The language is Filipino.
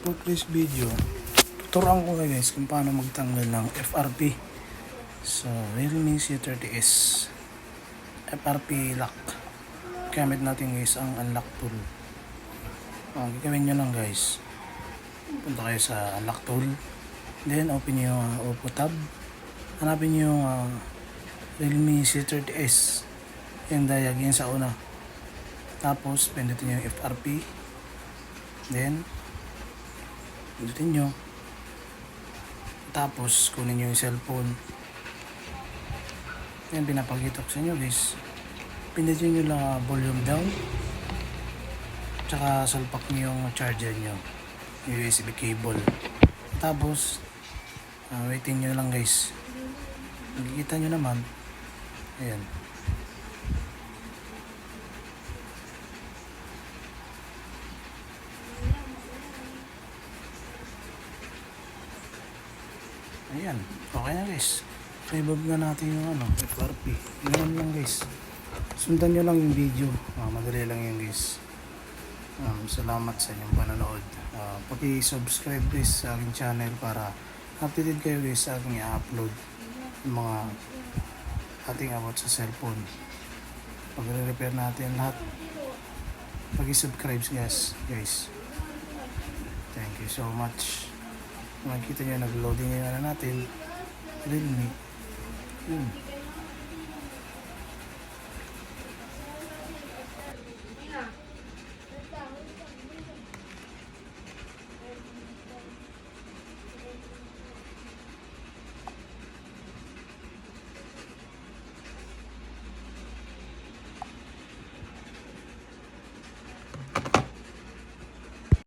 For this video, tuturuan ko kayo guys kung paano magtanggal ng FRP sa Realme C30s FRP lock. Gamit natin guys ang unlock tool. Ang gagawin nyo lang guys, punta kayo sa unlock tool, then open nyo yung Oppo tab, hanapin nyo yung Realme C30s, yung diag yan sa una, tapos pindutin nyo yung FRP, then pindutin nyo, tapos kunin nyo yung cellphone, yan pinapakita ko sa inyo guys, pindutin nyo lang volume down, tsaka salpak nyo yung charger nyo, yung USB cable, tapos waitin nyo lang guys, makikita nyo naman, ayan, ayan, okay na guys. Revolve na natin yung FRP. Ganun lang guys. Sundan nyo lang yung video. Madali lang yun guys. Salamat sa inyong panonood. Paki-subscribe guys sa aking channel para updated kayo guys sa aking i-upload yung mga ating about sa cellphone. Pag-repair natin lahat. Paki-subscribe guys. Thank you so much. Makikita nyo, nag-loading na natin. Realme.